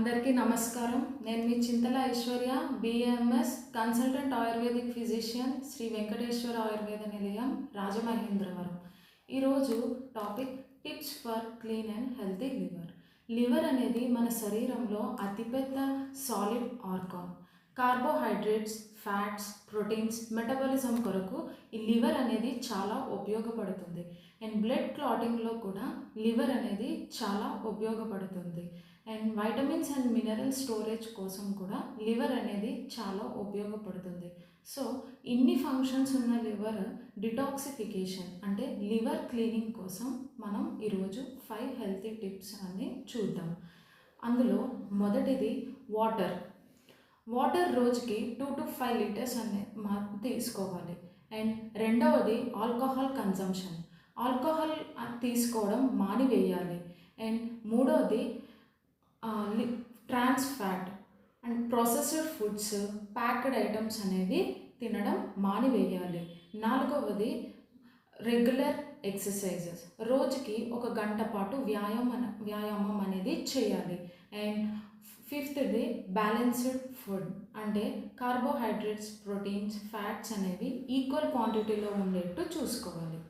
అందరికీ నమస్కారం. నేను మీ Chintala Aishwarya, BMS consultant ayurvedic physician, Shri Venkateswara Ayurveda Nilayam, Rajamahendravaram. ఈరోజు topic tips for clean and healthy liver. Liver అనేది మన శరీరంలో అతిపెద్ద solid organ. Carbohydrates, fats, proteins metabolism కొరకు ఈ లివర్ అనేది చాలా ఉపయోగపడుతుంది. అండ్ బ్లడ్ క్లాటింగ్లో కూడా లివర్ అనేది చాలా ఉపయోగపడుతుంది. And vitamins and mineral storage కోసం కూడా లివర్ అనేది చాలా ఉపయోగపడుతుంది. సో ఇన్ని ఫంక్షన్స్ ఉన్న లివర్ డిటాక్సిఫికేషన్ అంటే లివర్ క్లీనింగ్ కోసం మనం ఈరోజు 5 హెల్తీ టిప్స్ అని చూద్దాం. అందులో మొదటిది వాటర్. రోజుకి 2 to 5 లీటర్స్ అనే తీసుకోవాలి. అండ్ రెండవది ఆల్కహాల్ కన్జంప్షన్. ఆల్కహాల్ తీసుకోవడం మానివేయాలి. అండ్ మూడవది trans fat and processed foods, packed items అనేవి తినడం మానివేయాలి. నాలుగవది రెగ్యులర్ ఎక్సర్సైజెస్. రోజుకి 1 గంట పాటు వ్యాయామం అనేది చేయాలి. అండ్ ఫిఫ్త్ది బ్యాలెన్స్డ్ ఫుడ్ అంటే కార్బోహైడ్రేట్స్, ప్రోటీన్స్, ఫ్యాట్స్ అనేవి ఈక్వల్ క్వాంటిటీలో ఉండేట్టు చూసుకోవాలి.